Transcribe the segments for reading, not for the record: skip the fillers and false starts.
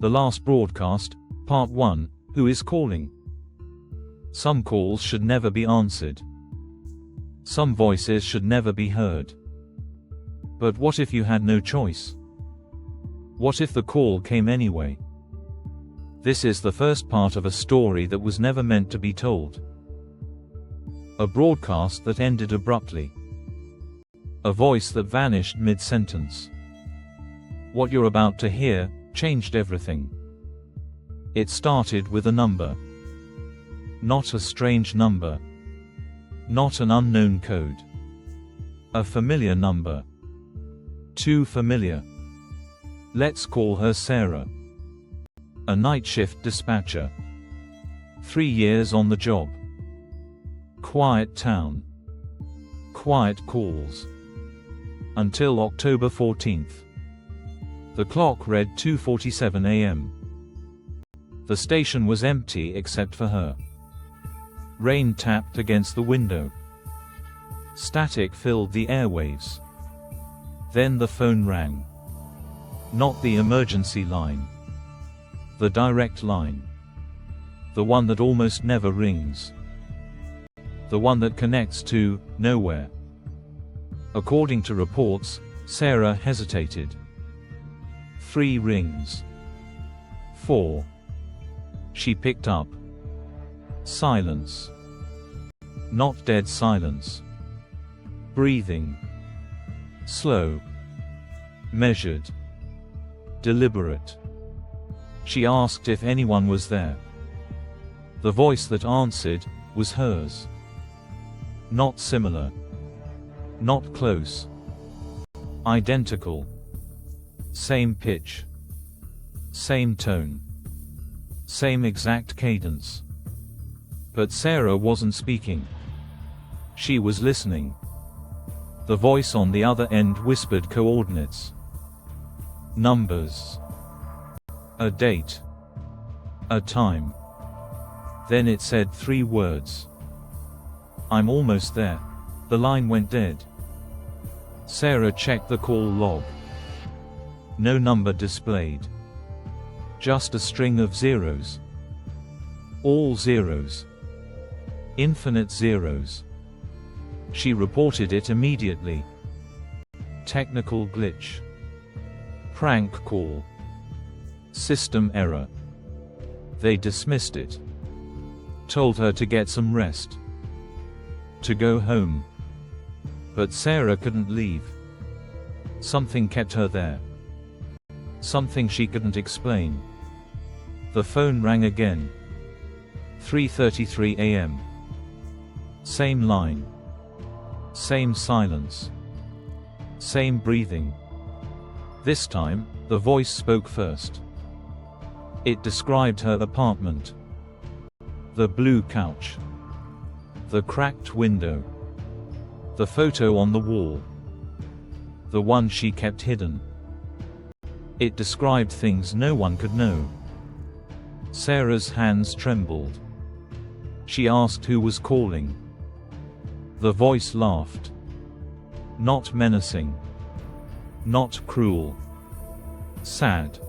The Last Broadcast, Part 1, Who is Calling? Some calls should never be answered. Some voices should never be heard. But what if you had no choice? What if the call came anyway? This is the first part of a story that was never meant to be told. A broadcast that ended abruptly. A voice that vanished mid-sentence. What you're about to hear changed everything. It started with a number. Not a strange number. Not an unknown code. A familiar number. Too familiar. Let's call her Sarah. A night shift dispatcher. 3 years on the job. Quiet town. Quiet calls. Until October 14th. The clock read 2:47 a.m. The station was empty except for her. Rain tapped against the window. Static filled the airwaves. Then the phone rang. Not the emergency line. The direct line. The one that almost never rings. The one that connects to nowhere. According to reports, Sarah hesitated. 3 rings. 4. She picked up. Silence. Not dead silence. Breathing. Slow. Measured. Deliberate. She asked if anyone was there. The voice that answered was hers. Not similar. Not close. Identical. Same pitch. Same tone. Same exact cadence. But Sarah wasn't speaking. She was listening. The voice on the other end whispered coordinates. Numbers. A date. A time. Then it said 3 words. I'm almost there. The line went dead. Sarah checked the call log. No number displayed. Just a string of zeros. All zeros. Infinite zeros. She reported it immediately. Technical glitch. Prank call. System error. They dismissed it. Told her to get some rest. To go home. But Sarah couldn't leave. Something kept her there. Something she couldn't explain. The phone rang again. 3:33 a.m. Same line. Same silence. Same breathing. This time, the voice spoke first. It described her apartment. The blue couch. The cracked window. The photo on the wall. The one she kept hidden. It described things no one could know. Sarah's hands trembled. She asked who was calling. The voice laughed. Not menacing. Not cruel. Sad.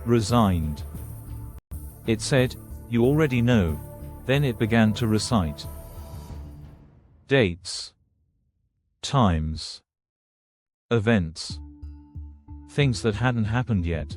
Resigned. It said, "You already know." Then it began to recite. Dates. Times. Events. Things that hadn't happened yet.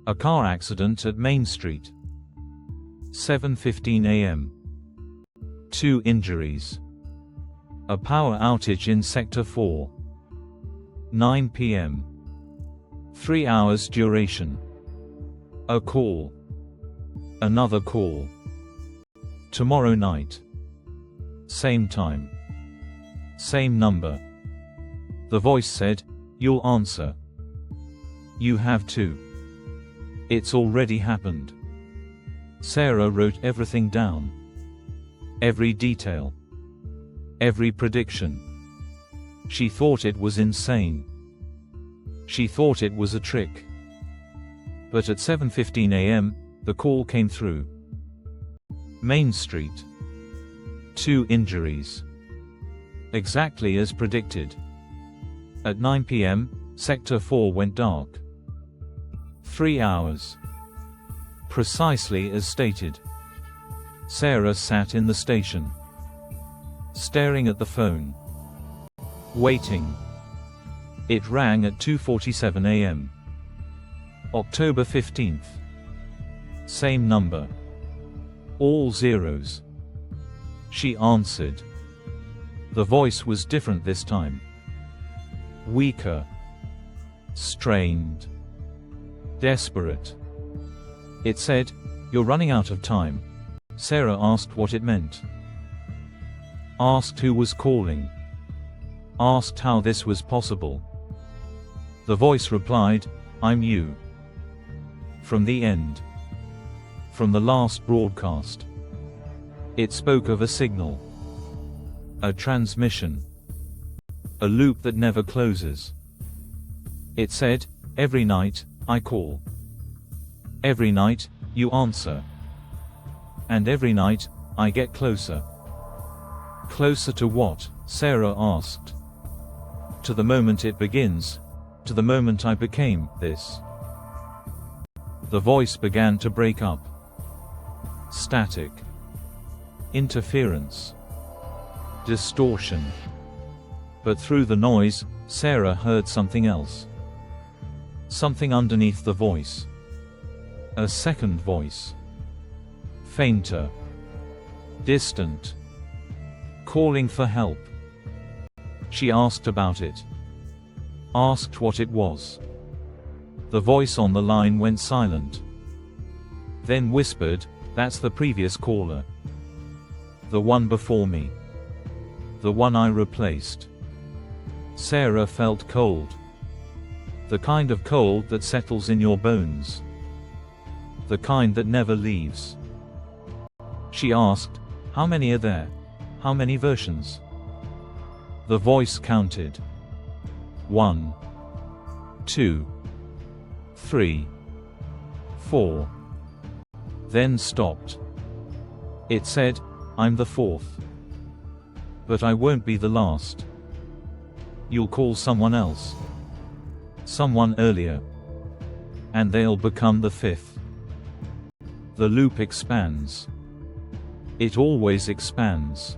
A car accident at Main Street. 7:15 a.m. 2 injuries. A power outage in Sector 4. 9 p.m. 3 hours duration. A call. Another call. Tomorrow night. Same time. Same number. The voice said, "You'll answer. You have to. It's already happened." Sarah wrote everything down. Every detail. Every prediction. She thought it was insane. She thought it was a trick. But at 7:15 a.m., the call came through. Main Street. 2 injuries. Exactly as predicted. At 9 p.m., Sector 4 went dark. 3 hours. Precisely as stated. Sarah sat in the station, staring at the phone, waiting. It rang at 2:47 a.m. October 15th. Same number. All zeros. She answered. The voice was different this time. Weaker. Strained. Desperate. It said, "You're running out of time." Sarah asked what it meant. Asked who was calling. Asked how this was possible. The voice replied, "I'm you." From the end. From the last broadcast. It spoke of a signal. A transmission. A loop that never closes. It said, "Every night, I call. Every night, you answer. And every night, I get closer." Closer to what? Sarah asked. To the moment it begins. To the moment I became this. The voice began to break up. Static. Interference. Distortion. But through the noise, Sarah heard something else. Something underneath the voice. A second voice. Fainter. Distant. Calling for help. She asked about it. Asked what it was. The voice on the line went silent. Then whispered, "That's the previous caller. The one before me. The one I replaced." Sarah felt cold. The kind of cold that settles in your bones. The kind that never leaves. She asked, "How many are there? How many versions?" The voice counted. 1, 2, 3, 4. Then stopped. It said, "I'm the fourth. But I won't be the last. You'll call someone else. Someone earlier. And they'll become the fifth." The loop expands. It always expands.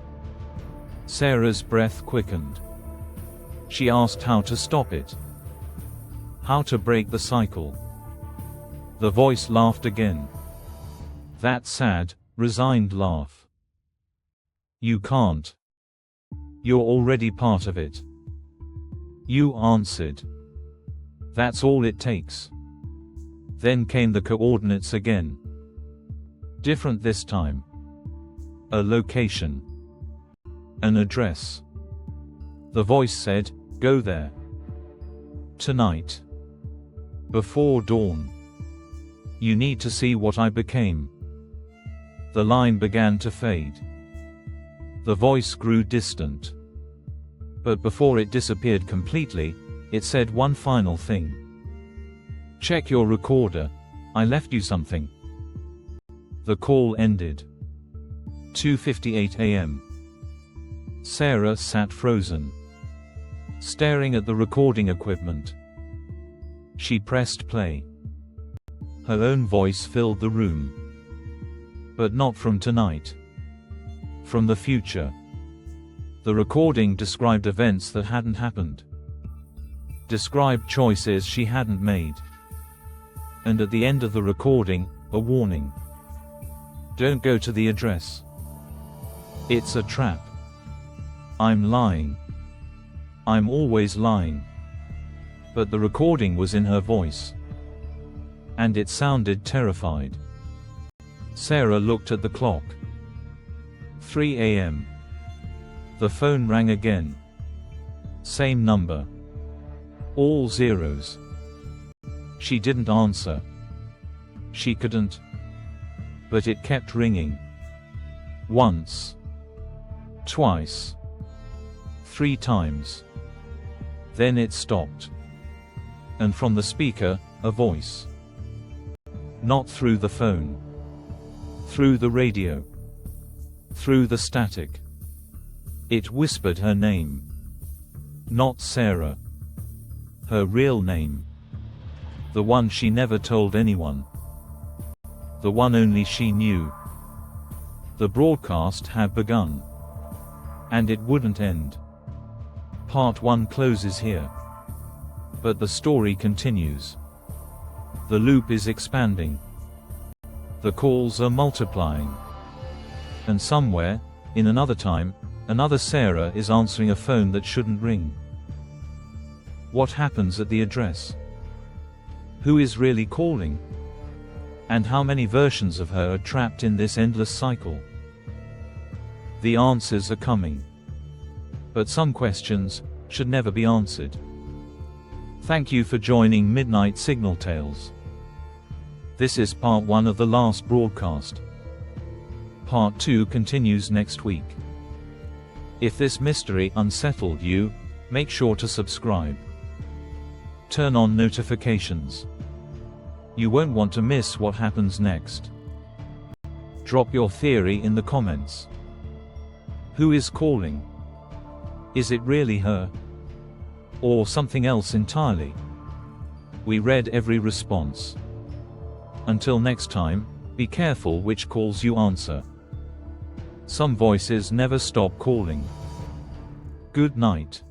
Sarah's breath quickened. She asked how to stop it. How to break the cycle. The voice laughed again. That sad, resigned laugh. "You can't. You're already part of it." You answered. "That's all it takes." Then came the coordinates again. Different this time. A location. An address. The voice said, "Go there. Tonight. Before dawn. You need to see what I became." The line began to fade. The voice grew distant. But before it disappeared completely, it said one final thing. "Check your recorder. I left you something." The call ended. 2:58 a.m. Sarah sat frozen, staring at the recording equipment. She pressed play. Her own voice filled the room. But not from tonight. From the future. The recording described events that hadn't happened. Described choices she hadn't made. And at the end of the recording, a warning. Don't go to the address. It's a trap. I'm lying. I'm always lying. But the recording was in her voice. And it sounded terrified. Sarah looked at the clock. 3 a.m. The phone rang again. Same number. All zeros. She didn't answer. She couldn't. But it kept ringing. Once. Twice. 3 times. Then it stopped. And from the speaker, a voice. Not through the phone. Through the radio. Through the static. It whispered her name. Not Sarah. Her real name. The one she never told anyone. The one only she knew. The broadcast had begun. And it wouldn't end. Part 1 closes here. But the story continues. The loop is expanding. The calls are multiplying. And somewhere, in another time, another Sarah is answering a phone that shouldn't ring. What happens at the address? Who is really calling? And how many versions of her are trapped in this endless cycle? The answers are coming. But some questions should never be answered. Thank you for joining Midnight Signal Tales. This is part 1 of the last broadcast. Part 2 continues next week. If this mystery unsettled you, make sure to subscribe. Turn on notifications. You won't want to miss what happens next. Drop your theory in the comments. Who is calling? Is it really her? Or something else entirely? We read every response. Until next time, be careful which calls you answer. Some voices never stop calling. Good night.